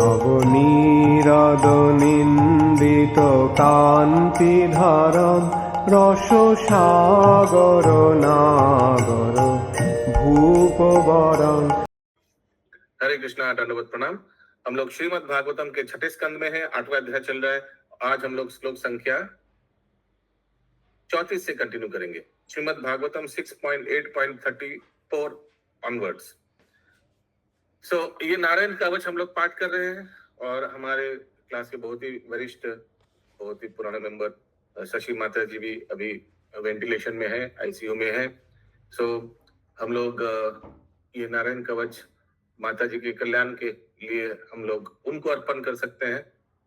নবনীরদনিন্দিত কান্তিধারম রসসাগর নাগর भूपवरं। हरे कृष्णा, दंडवत प्रणाम। हम लोग श्रीमद् भागवतम के छठे स्कंद में हैं, 8वां अध्याय चल रहा है। आज हम लोग श्लोक संख्या 34 से कंटिन्यू करेंगे। श्रीमद् भागवतम 6.8.34 ऑनवर्ड्स। ये नारायण कवच हम लोग पाठ कर रहे हैं और हमारे क्लास के बहुत ही वरिष्ठ, बहुत ही पुराने मेंबर शशि माता जी भी अभी वेंटिलेशन में है, आईसीयू में है। हम लोग ये नारायण कवच माता जी के कल्याण के लिए हम लोग उनको अर्पण कर सकते हैं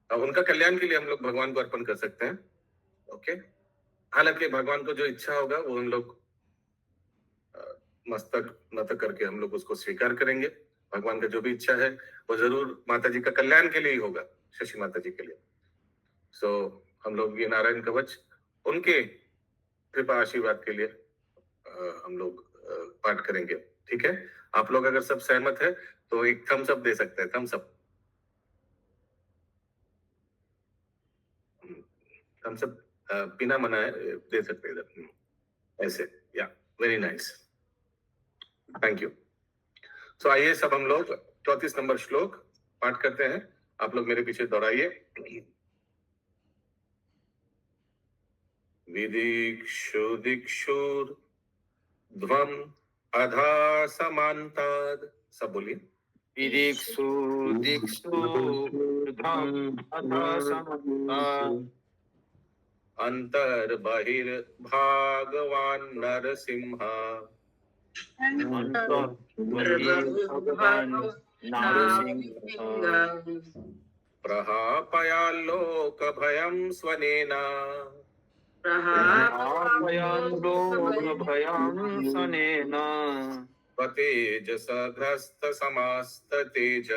और उनका कल्याण के लिए हम लोग भगवान को अर्पण कर सकते हैं। ओके, हालांकि भगवान को जो इच्छा होगा वो हम लोग मस्तक नत करके हम लोग उसको स्वीकार करेंगे। भगवान का जो भी इच्छा है वो जरूर माता जी का कल्याण के लिए ही होगा, शशि माता जी के लिए। हम लोग ये नारायण कवच उनके कृपा आशीर्वाद के लिए हम लोग पाठ करेंगे। ठीक है, आप लोग अगर सब सहमत है तो एक थम्स अप दे सकते हैं। थम्स अप बिना मना है दे सकते हैं इधर ऐसे। या वेरी नाइस, थैंक यू। आइए सब हम लोग 34 नंबर श्लोक पाठ करते हैं। आप लोग मेरे पीछे दोहराइए। विदिक्षु दिक्षुर ध्वम अधा समांताद। सब बोलिए। विदिक्षु दिक्षु ध्वम अधा समांताद। अंतर बहिर भागवान नरसिंह। प्रहापयाल्लोक भयं स्वनेन। तेजसग्रस्त समास्त तेज।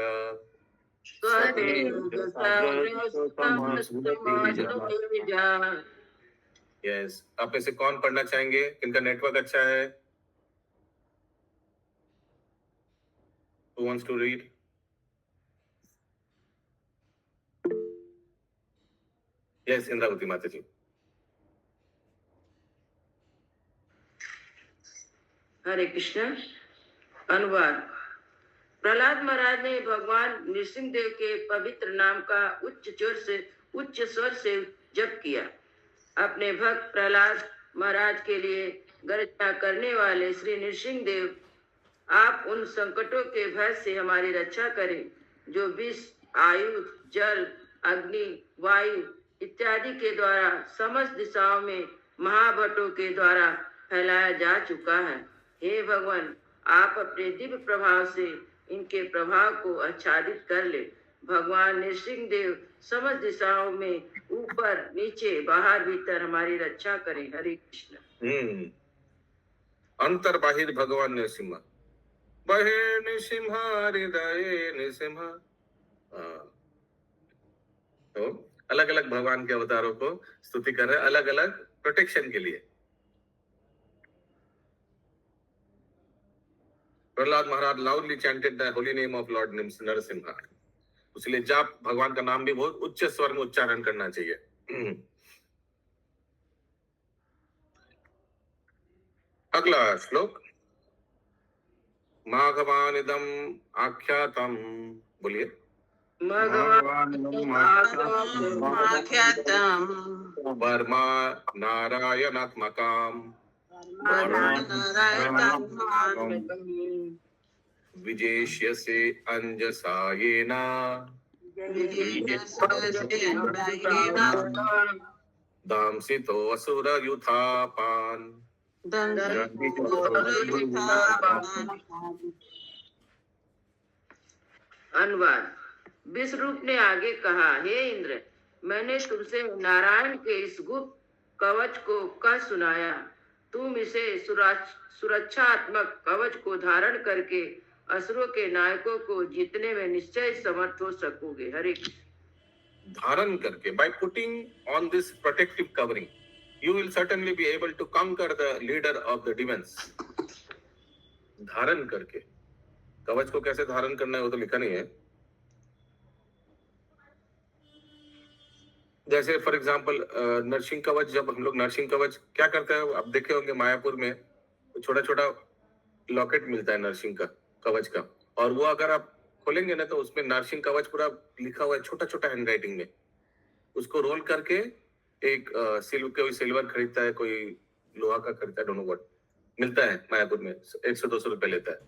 यस, आप में से कौन पढ़ना चाहेंगे? किनका नेटवर्क अच्छा है? Who wants to read? Yes, Indravati माता जी। हरे कृष्ण। अनुवाद। प्रहलाद महाराज ने भगवान नृसिंह देव के पवित्र नाम का उच्च स्वर से जप किया। अपने भक्त प्रहलाद महाराज के लिए गर्जना करने वाले श्री नृसिंह देव, आप उन संकटों के भय से हमारी रक्षा करें जो विष, आयुध, जल, अग्नि, वायु इत्यादि के द्वारा समस्त दिशाओं में महाभटों के द्वारा फैलाया जा चुका है। हे भगवान, आप अपने दिव्य प्रभाव से इनके प्रभाव को आच्छादित कर ले। भगवान नृसिंह देव समस्त दिशाओं में ऊपर नीचे बाहर भीतर हमारी रक्षा करें। हरे कृष्ण। अंतर बाहिर भगवान नृसिंह, बहिर नृसिंह हृदय नृसिंह। तो अलग अलग भगवान के अवतारों को स्तुति कर रहे हैं, अलग अलग प्रोटेक्शन के लिए। Prahlad Maharaj loudly chanted the holy name of Lord Narasimha. इसलिए जाप भगवान का नाम भी बहुत उच्च स्वर में उच्चारण करना चाहिए। अगला श्लोक। माघवानिदम आख्यातम। बोलिए। वर्मा नारायणात्मकाम विजेष्यसे अंजसायेन दांसितो असुर युथापान। अनुवाद। विष्णु ने आगे कहा, हे इंद्र, मैंने तुमसे नारायण के इस गुप्त कवच को कह सुनाया। तुम इसे सुरक्षात्मक कवच को धारण करके असुरों के नायकों को जीतने में निश्चय समर्थ हो सकोगे। हरे धारण करके, by putting on this protective covering, you will certainly be able to conquer the leader of the demons. धारण करके, कवच को कैसे धारण करना है वो तो लिखा नहीं है। जैसे फॉर एग्जांपल नरसिंह कवच, जब हम लोग नरसिंह कवच क्या करते हैं, आप देखे होंगे मायापुर में छोटा छोटा लॉकेट मिलता है नरसिंह का कवच का, और वो अगर आप खोलेंगे ना तो उसमें नरसिंह कवच पूरा लिखा हुआ है छोटा छोटा हैंड राइटिंग में। उसको रोल करके एक कोई सिल्वर खरीदता है, कोई लोहा का खरीदता है, डोंट नो व्हाट, मिलता है मायापुर में, 100-200 रुपए लेता है।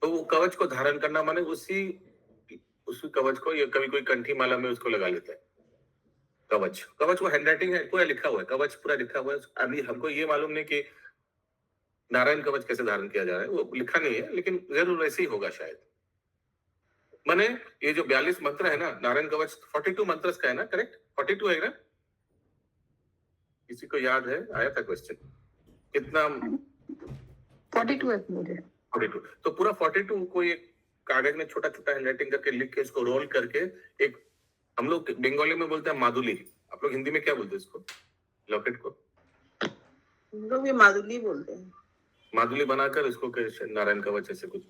तो वो कवच को धारण करना माने उसी उसी कवच को, या कभी कोई कंठी माला में उसको लगा लेता है। कवच कवच वो हैंड राइटिंग है, पूरा लिखा हुआ है, कवच पूरा लिखा हुआ है। अभी हमको ये मालूम नहीं कि नारायण कवच कैसे धारण किया जा रहा है, वो लिखा नहीं है, लेकिन जरूर वैसे ही होगा शायद। माने ये जो 42 मंत्र है ना, नारायण कवच 42 मंत्र का है ना, करेक्ट? 42 है ना? किसी को याद है? आया था क्वेश्चन कितना? 42 है मुझे। 42। तो पूरा 42 को एक कागज में छोटा छोटा हैंड राइटिंग करके लिख के इसको रोल करके, एक हम लोग बंगाली में बोलते हैं मादुली, आप लोग हिंदी में क्या बोलते हैं इसको, लॉकेट को? हम लोग भी मादुली बोलते हैं। मादुली बनाकर इसको नारायण कवच ऐसे कुछ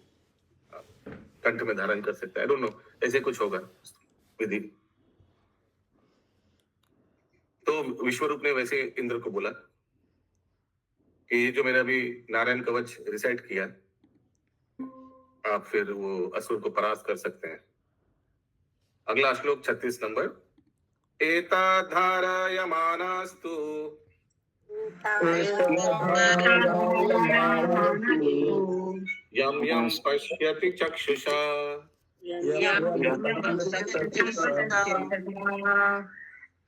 कंठ में धारण कर सकता है, आई डोंट नो, ऐसे कुछ होगा विधि। तो विश्वरूप ने वैसे इंद्र को बोला कि ये जो मैंने अभी नारायण कवच रिसाइट किया, आप फिर वो असुर को परास्त कर सकते हैं। अगला श्लोक 36 नंबर। एता धारयमानास्तु यम यम पश्यति चक्षुषा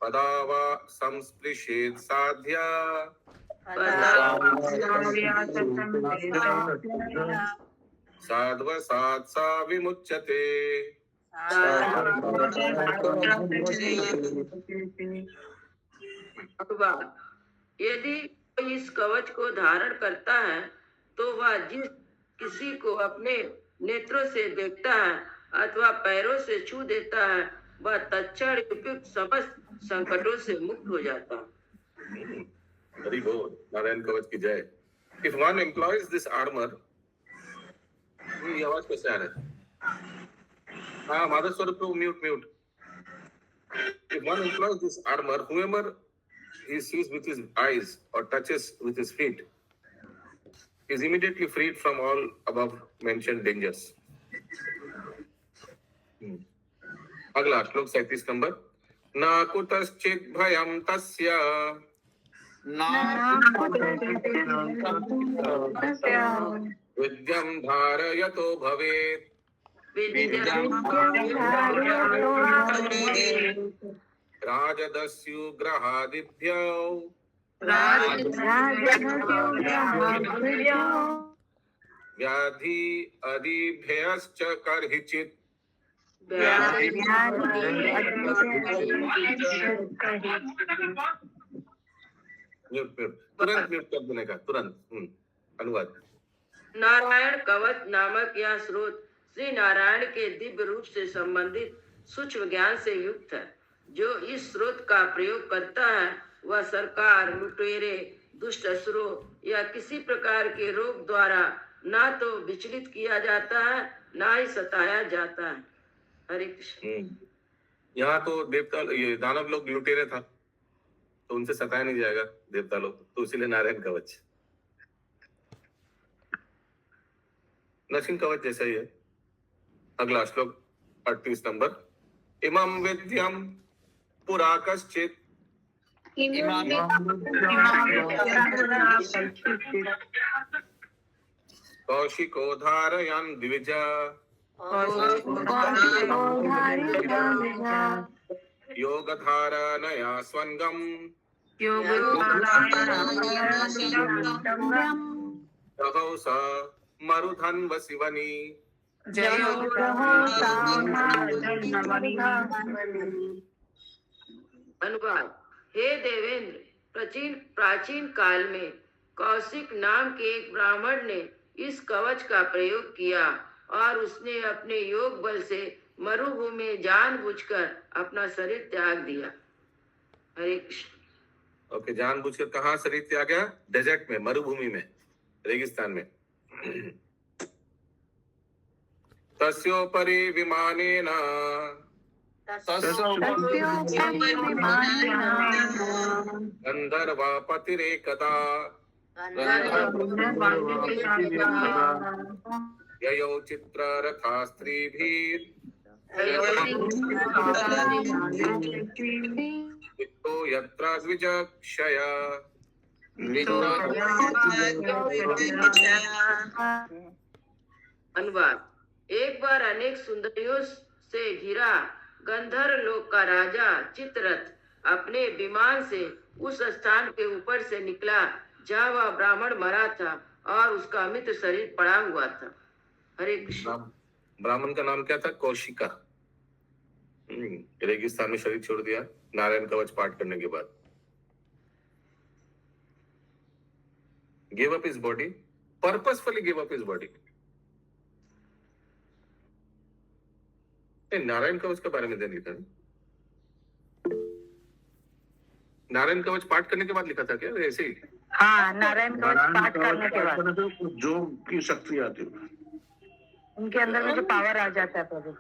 पदा वा संस्पृशेत् साध्या साध्वसात् सा विमुच्यते। यदि कोई इस कवच को धारण करता है तो वह जिस किसी को अपने नेत्रों से देखता है अथवा पैरों से छू देता है, वह तत्क्षण उपयुक्त समस्त संकटों से मुक्त हो जाता है। हरि बोल, नारायण कवच की जय। If one employs this armor, ये आवाज कैसे आ रहा है? हाँ, माधव स्वरूप को mute. If one employs this armor, whoever he sees with his eyes or touches with his feet is immediately freed from all above mentioned dangers. अगला श्लोक 37 नंबर। न कुतश्चित् भयं तस्य विद्यं धारयतो भवेत् राजदस्युग्रहादिभ्यो व्याधि अधिभ्यश्च कर्हिचित् तुरंत म्यूट कर देने का, तुरंत। अनुवाद। नारायण कवच नामक यह स्रोत श्री नारायण के दिव्य रूप से संबंधित सूक्ष्म ज्ञान से युक्त है। जो इस स्रोत का प्रयोग करता है वह सरकार, लुटेरे, दुष्ट असुरों या किसी प्रकार के रोग द्वारा ना तो विचलित किया जाता है ना ही सताया जाता है। हरे कृष्ण। यहाँ तो देवता, ये दानव लोग लुटेरे था तो उनसे सताया नहीं जाएगा देवता लोग, तो इसीलिए नारायण कवच। नरसिंह कवच जैसा ही है। अगला श्लोक 38 नंबर। इमं विद्यं पुरा कश्चित् कौशिको धारयन् द्विज योगधारणया स्वङ्गं सहौसा मरुधन्व शिवनी। अनुवाद। हे देवेंद्र, प्राचीन काल में कौशिक नाम के एक ब्राह्मण ने इस कवच का प्रयोग किया और उसने अपने योग बल से मरुभूमि में जानबूझकर अपना शरीर त्याग दिया। हरे कृष्ण। ओके, जानबूझकर कहाँ शरीर त्याग गया? डेजर्ट में, मरुभूमि में, रेगिस्तान में। तस्योपरि विमानेन गंधर्वापतिरेकदा ययौ चित्ररथा स्त्रीभिः वित्तो यत्र द्विजक्षया अनुवाद। एक बार अनेक सुंदरियों से घिरा गंधर्व लोक का राजा चित्ररथ अपने विमान से उस स्थान के ऊपर से निकला जहाँ वह ब्राह्मण मरा था और उसका अमित शरीर पड़ा हुआ था। हरे कृष्ण। ब्राह्मण का नाम क्या था? कौशिका। रेगिस्तान में शरीर छोड़ दिया नारायण कवच पाठ करने के बाद। Give up his body, purposefully give up his body. Narayan कवच के बारे में दे लिखा है। नारायण कवच पाठ करने के बाद लिखा था क्या? ऐसे ही? हाँ, नारायण कवच पाठ करने के बाद जो की शक्ति आती है उनके अंदर में जो पावर आ जाता है प्रभु।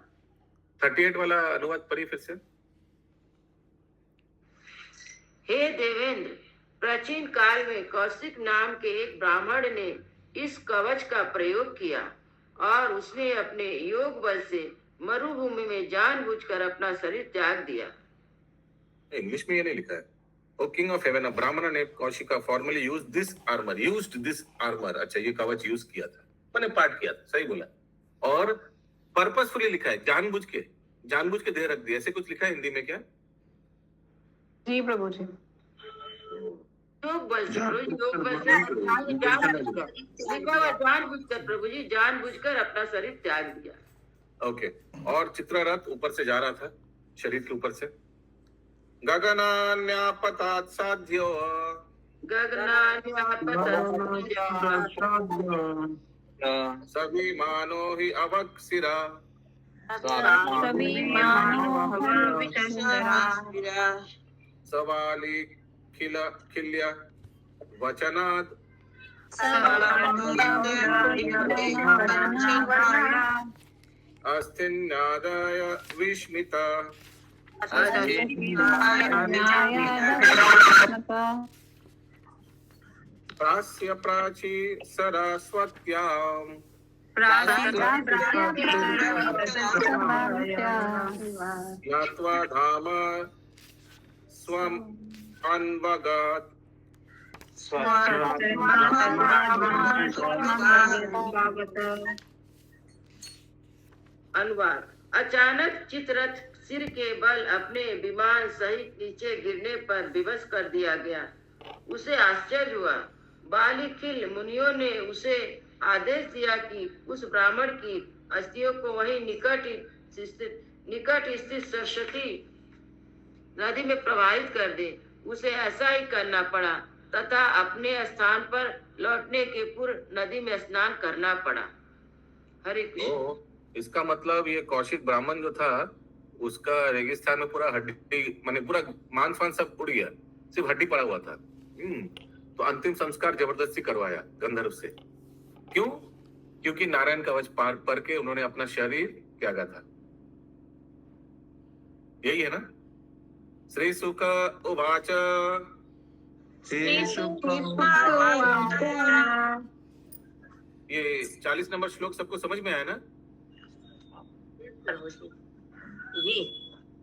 38 वाला अनुवाद पढ़िए फिर से। हे देवेंद्र, प्राचीन काल में कौशिक नाम के एक ब्राह्मण ने इस कवच का प्रयोग किया और उसने अपने योग बल से मरुभूमि में जानबूझकर अपना शरीर त्याग दिया। इंग्लिश में ये नहीं लिखा है। ओ किंग ऑफ हेवन, ब्राह्मण ने Kaushika formally used this armour. अच्छा, ये कवच यूज किया था, मैंने पाठ किया था, सही बोला। और पर्पसफुली लिखा है, जानबूझ के दे रख दिया, ऐसे कुछ लिखा है हिंदी में क्या? जी प्रभु जी। योग बल से जानबूझकर प्रभु जी, जानबूझकर अपना शरीर त्याग दिया। ओके। और चित्ररथ ऊपर से जा रहा था, शरीर के ऊपर से। गगनान्यापतात् साध्यो सविमानो हि अवक्षिरा सवाली खिल्य वचनात् अस्थिन्नादाय विस्मिता प्रास्य प्राची सरस्वत्याम् ज्ञात्वा धाम स्वम् अन्वगात् अनुवाद। अचानक चित्ररथ सिर के बल अपने विमान सहित नीचे गिरने पर विवश कर दिया गया। उसे आश्चर्य हुआ। बालिखिल मुनियों ने उसे आदेश दिया कि उस ब्राह्मण की अस्थियों को वहीं निकट स्थित सरस्वती नदी में प्रवाहित कर दे। उसे ऐसा ही करना पड़ा तथा अपने स्थान पर लौटने के पूर्व नदी में स्नान करना पड़ा। हरे कृष्ण। इसका मतलब ये कौशिक ब्राह्मण जो था उसका रेगिस्तान में पूरा हड्डी माने पूरा मांस फांस सब उड़ गया, सिर्फ हड्डी पड़ा हुआ था। तो अंतिम संस्कार जबरदस्ती करवाया गंधर्व से। क्यों? क्योंकि नारायण कवच पार पढ़ के उन्होंने अपना शरीर त्यागा था। यही है ना? श्री सुक उवाच ये 40 नंबर श्लोक सबको समझ में आया ना?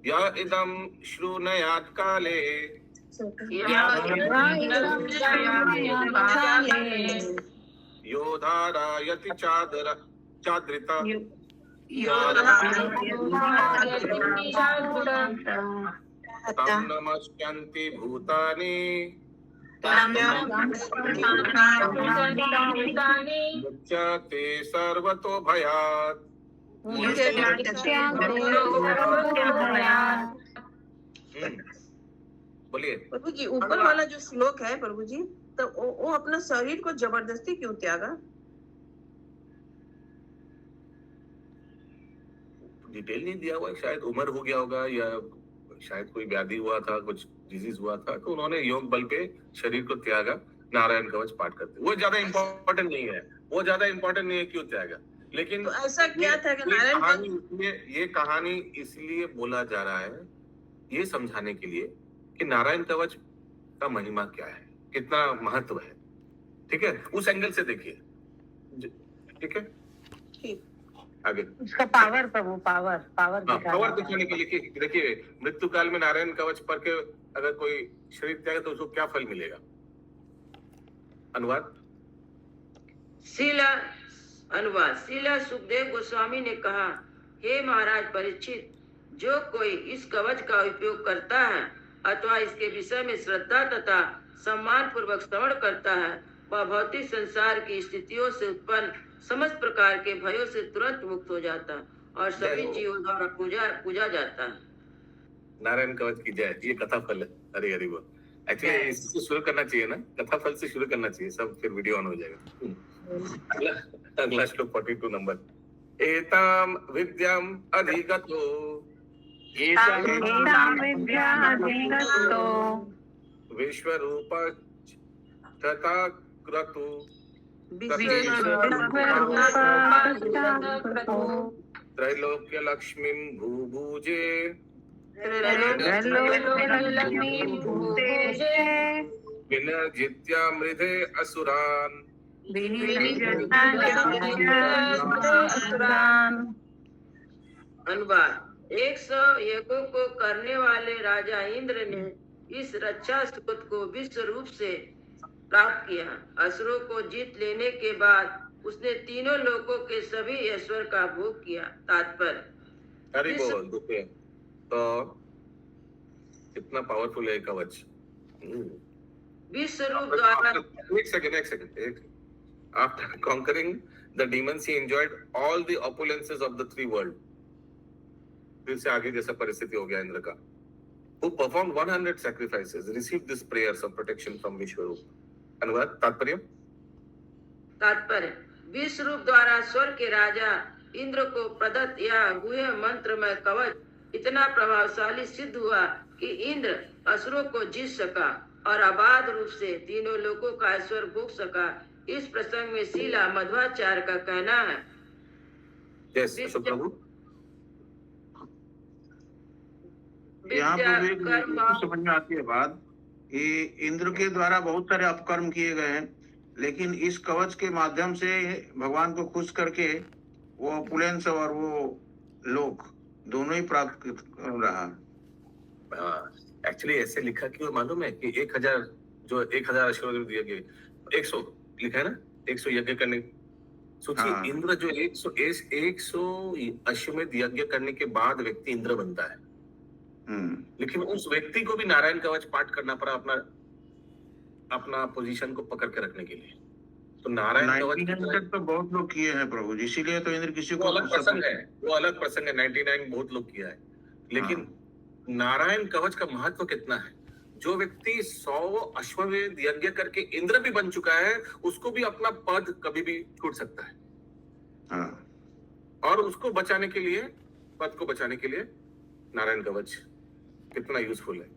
या इदं श्रुणयात् काले यो धारयति चाद्रिता तं नमस्यन्ति भूतानि मुच्यते सर्वतो भयात्। बोलिए प्रभु जी। ऊपर वाला जो श्लोक है प्रभु जी, तो वो अपना शरीर को जबरदस्ती क्यों त्यागा? डिटेल नहीं दिया हुआ, शायद उम्र हो गया होगा या शायद कोई व्याधि हुआ था, कुछ डिजीज हुआ था, तो उन्होंने योग बल पे शरीर को त्यागा नारायण कवच पाठ करते। वो ज्यादा इंपॉर्टेंट नहीं है, क्यों त्यागा। लेकिन तो ऐसा क्या था कि नारायण कवच ये कहानी इसलिए बोला जा रहा है, ये समझाने के लिए कि नारायण कवच का महिमा क्या है, कितना महत्व है। ठीक है, उस एंगल से देखिए। ठीक है, ठीक आगे। उसका पावर प्रभु, पावर पावर पावर दिखाने के लिए कि देखिए, मृत्यु काल में नारायण कवच पढ़ के अगर कोई शरीर त्यागे तो उसको क्या फल मिलेगा। अनुवाद। शीला अनुवाद। शीला सुखदेव गोस्वामी ने कहा, हे महाराज परीक्षित, जो कोई इस कवच का उपयोग करता है अथवा इसके विषय में श्रद्धा तथा सम्मान पूर्वक श्रवण करता है, वह भौतिक संसार की स्थितियों से उत्पन्न समस्त प्रकार के भयों से तुरंत मुक्त हो जाता है और सभी जीवों द्वारा पूजा जाता है। नारायण कवच की जय। ये कथा फल है। हरी हरी बोल। एक्चुअली इससे शुरू करना चाहिए ना, कथा फल से शुरू करना चाहिए, सब फिर वीडियो ऑन हो जाएगा। अगला श्लोक 42 नंबर। एताम विद्याम अधिगतो विश्वरूप तथा क्रतु त्रैलोक्य लक्ष्मीं भूभुजे विनर्जित्या मृधे असुरान्। अनुवाद। 100 यज्ञों को करने वाले राजा इंद्र ने इस रक्षा स्तोत्र को विश्व रूप से प्राप्त किया। असुरों को जीत लेने के बाद उसने तीनों लोकों के सभी ऐश्वर्य का भोग किया। तात्पर्य। हरि बोल। देखिए तो कितना पावरफुल है कवच। विश्व रूप द्वारा एक second. After conquering the demons, he enjoyed all the opulences of the three world. फिर से आगे जैसा परिस्थिति हो गया इंद्र का। Who performed 100 sacrifices, received these prayers of protection from Vishwarup. अनुवाद। तात्पर्य। विश्व रूप द्वारा स्वर्ग के राजा इंद्र को प्रदत्त यह गुह्य मंत्रमय कवच इतना प्रभावशाली सिद्ध हुआ कि इंद्र असुरों को जीत सका और अबाध रूप से तीनों लोकों का ऐश्वर्य भोग सका। इस प्रसंग में शीला मध्वाचार्य का कहना है। यहाँ पे भी समझ में आती है बात कि इंद्र के द्वारा बहुत सारे अपकर्म किए गए हैं, लेकिन इस कवच के माध्यम से भगवान को खुश करके वो ऑपुलेंस और वो लोक दोनों ही प्राप्त कर रहा। एक्चुअली ऐसे लिखा कि वो मालूम है कि 1000 अश्वमेध दिए गए, 100 लिखा है ना, 100 यज्ञ करने। सोचिए इंद्र जो 100 अश्वमेध यज्ञ करने के बाद व्यक्ति इंद्र बनता है, लेकिन उस व्यक्ति को भी नारायण कवच पाठ करना पड़ा अपना पोजीशन को पकड़ के रखने के लिए। तो नारायण कवच तो बहुत लोग किए हैं प्रभु जी, इसीलिए तो इंद्र किसी को अलग प्रसंग है, वो अलग प्रसंग है। 99 बहुत लोग किया है, लेकिन नारायण कवच का महत्व कितना है। जो व्यक्ति 100 अश्वमेध यज्ञ करके इंद्र भी बन चुका है, उसको भी अपना पद कभी भी छूट सकता है। और उसको बचाने के लिए, पद को बचाने के लिए नारायण कवच कितना यूजफुल है।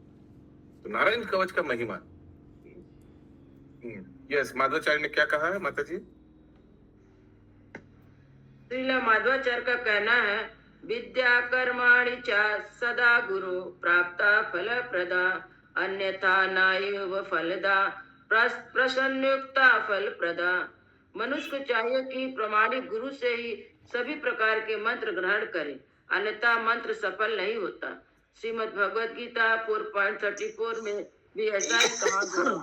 तो नारायण कवच का महिमा। यस, माधवाचार्य ने क्या कहा है माता जी? श्रीला माधवाचार्य का कहना है, विद्या कर्माणि च सदा गुरु प्राप्ता फल प्रदा अन्यथा नायव फलदा प्रसन्नयुक्ता फल प्रदा। मनुष्य को चाहिए कि प्रामाणिक गुरु से ही सभी प्रकार के मंत्र ग्रहण करे, अन्यथा मंत्र सफल नहीं होता। श्रीमद् भगवद गीता 4.34 में भी ऐसा ही कहा गया।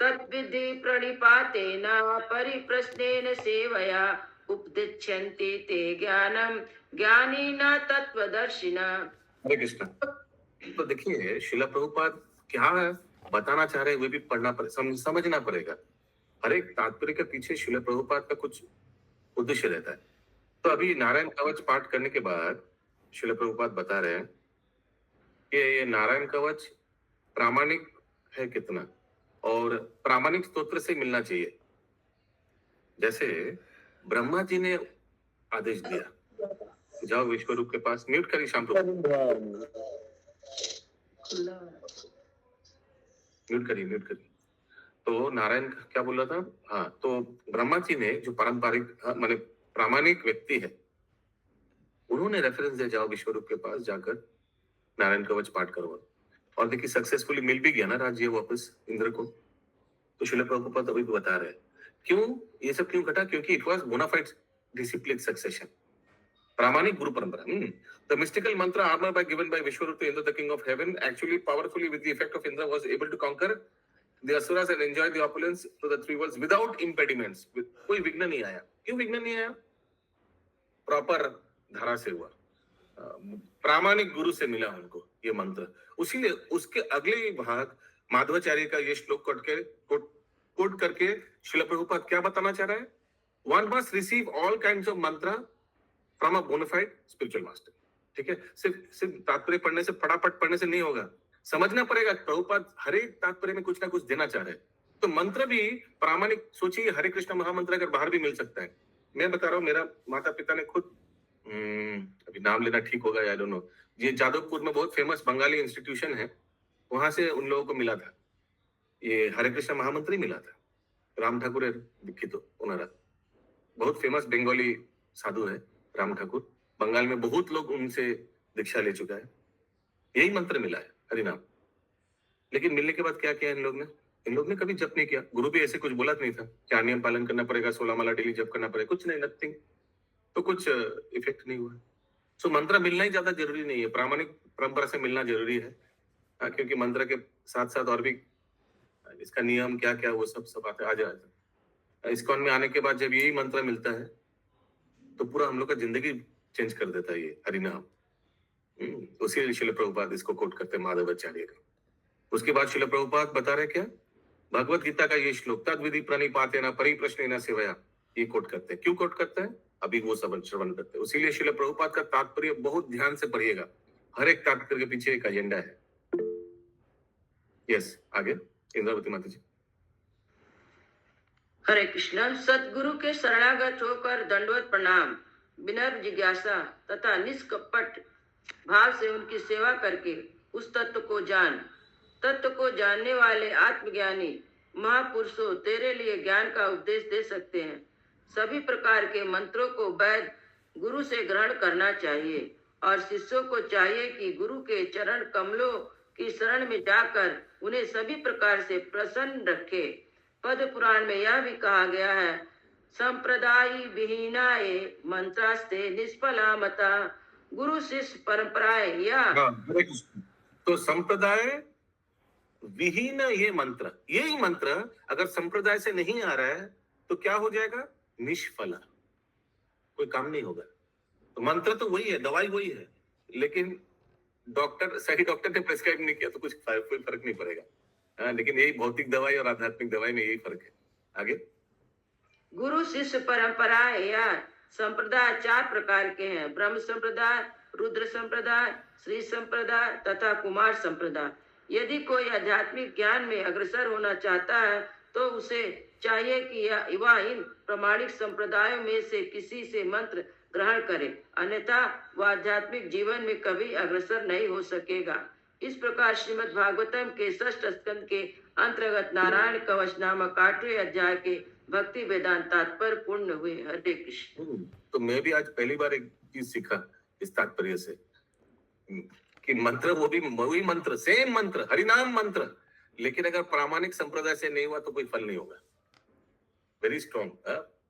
तद्विधि प्रणिपातेन परिप्रश्नेन सेवया उपदिच्छन्ति ते ज्ञानम ज्ञानिना तत्वदर्शिना। हरे कृष्ण। तो देखिए शिला प्रभुपाद क्या बताना चाह रहे हैं, वे भी पढ़ना समझना पड़ेगा। हर एक तात्पर्य के पीछे शिला प्रभुपाद का कुछ उद्देश्य रहता है। तो अभी नारायण कवच पाठ करने के बाद शिला प्रभुपाद बता रहे हैं कि ये नारायण कवच प्रामाणिक है कितना, और प्रामाणिक स्तोत्र से मिलना चाहिए। जैसे ब्रह्मा जी ने आदेश दिया, जाओ विश्वरूप के पास। म्यूट करिए शाम प्रभु, म्यूट करिए। तो नारायण क्या बोल रहा था? हाँ, तो ब्रह्मा जी ने जो पारंपरिक माने प्रामाणिक व्यक्ति है, उन्होंने रेफरेंस दिया, जाओ विश्वरूप के पास जाकर नारायण कवच पाठ करवाओ। और देखिए सक्सेसफुली मिल भी गया ना राज्य वापस इंद्र को। तो शिला प्रभुपाद अभी भी बता रहे हैं क्यों ये सब क्यों घटा, क्योंकि it was bona fide discipline succession, प्रामाणिक गुरु परंपरा। The mystical mantra armour by given by Vishwarupa to Indra the king of heaven actually powerfully with the effect of Indra was able to conquer the asuras and enjoy the opulence to the three worlds without impediments. कोई विघ्न नहीं आया। क्यों विघ्न नहीं आया? Proper धारा से हुआ, प्रामाणिक गुरु से मिला उनको ये मंत्र। उसीलिए उसके अगले भाग माधवाचार्य का ये श्लोक कोट करके श्रील प्रभुपाद क्या बताना चाह रहा है? One must receive all kinds of mantra from a bona fide spiritual master. ठीक है, सिर्फ तात्पर्य पढ़ने से, फटाफट पढ़ने से नहीं होगा, समझना पड़ेगा। प्रभुपाद हर एक तात्पर्य में कुछ ना कुछ देना चाह रहे हैं। तो मंत्र भी प्रामाणिक, सोचिए हरे कृष्ण महामंत्र अगर बाहर भी मिल सकता है। मैं बता रहा हूँ, मेरा माता पिता ने खुद अभी नाम लेना ठीक होगा या आई डोंट नो, ये जादवपुर में बहुत फेमस बंगाली इंस्टीट्यूशन है, वहां से उन लोगों को मिला था ये हरे कृष्ण महामंत्र ही मिला था। राम ठाकुर दीक्षित उनारा बहुत फेमस बंगाली साधु है राम ठाकुर, बंगाल में बहुत लोग उनसे दीक्षा ले चुका है। यही मंत्र मिला है, हरिनाम। लेकिन मिलने के बाद क्या किया इन लोग ने कभी जप नहीं किया। गुरु भी ऐसे कुछ बोला नहीं था क्या नियम पालन करना पड़ेगा, 16 माला डेली जप करना पड़ेगा, कुछ नहीं, नथिंग। तो कुछ इफेक्ट नहीं हुआ। सो मंत्र मिलना ही ज्यादा जरूरी नहीं है, प्रामाणिक परंपरा से मिलना जरूरी है। क्योंकि मंत्र के साथ साथ और भी इसका नियम क्या क्या वो सब आते आ जाता है। इस्कॉन में आने के बाद जब यही मंत्र मिलता है तो पूरा हम लोग का जिंदगी चेंज कर देता है ये हरिनाम। उसी शिल प्रभुपाद इसको कोट करते हैं माधवाचार्य का। उसके बाद शिल प्रभुपाद बता रहे क्या? भगवत गीता का ये श्लोक तद विधि प्रणिपातेन परिप्रश्नेन सेवया, ये कोट करते हैं। क्यों कोट करते हैं? अभी वो सब श्रवण करते हैं। उसीलिए शिल प्रभुपाद का तात्पर्य बहुत ध्यान से पढ़िएगा, हर एक तात्पर्य के पीछे एक एजेंडा है। यस, आगे इंद्रावती माता जी। हरे कृष्ण। सतगुरु के शरणागत होकर दंडवत प्रणाम, बिना जिज्ञासा तथा निष्कपट भाव से उनकी सेवा करके उस तत्व को जान। तत्व को जानने वाले आत्मज्ञानी महापुरुषों तेरे लिए ज्ञान का उपदेश दे सकते हैं। सभी प्रकार के मंत्रों को वैद गुरु से ग्रहण करना चाहिए और शिष्यों को चाहिए कि गुरु के चरण कमलों की शरण में जाकर उन्हें सभी प्रकार से प्रसन्न रखे। पद्म पुराण में यह भी कहा गया है, संप्रदायी विहीनाए मंत्रास्ते निष्फला मता। गुरु शिष्य परंपराएं या तो संप्रदाय विहीन ये मंत्र, यही मंत्र अगर संप्रदाय से नहीं आ रहा है तो क्या हो जाएगा? निष्फला, कोई काम नहीं होगा। तो मंत्र तो वही है, दवाई वही है, लेकिन सही डॉक्टर ने प्रेस्क्राइब नहीं किया तो कोई फर्क नहीं पड़ेगा। हाँ, लेकिन यही भौतिक दवाई और आध्यात्मिक दवाई में यही फर्क है। आगे गुरु शिष्य परंपरा या संप्रदाय 4 प्रकार के हैं, ब्रह्म संप्रदाय, रुद्र संप्रदाय, श्री संप्रदाय तथा कुमार संप्रदाय। यदि कोई आध्यात्मिक ज्ञान में अग्रसर होना चाहता है तो उसे चाहिए कि वह इन प्रामाणिक संप्रदायों में से किसी से मंत्र ग्रहण करे, अन्यथा वह आध्यात्मिक जीवन में कभी अग्रसर नहीं हो सकेगा। इस प्रकार श्रीमद् भागवतम के 6ठ स्कंद के अंतर्गत नारायण कवच नामक 8वें अध्याय के भक्ति वेदांत तात्पर्य पूर्ण हुए। हरे कृष्ण। तो मैं भी आज पहली बार एक चीज सीखा इस तात्पर्य से कि मंत्र वो भी वही मंत्र, सेम मंत्र, हरिनाम मंत्र, लेकिन अगर प्रामाणिक संप्रदाय से नहीं हुआ तो कोई फल नहीं होगा। Very strong.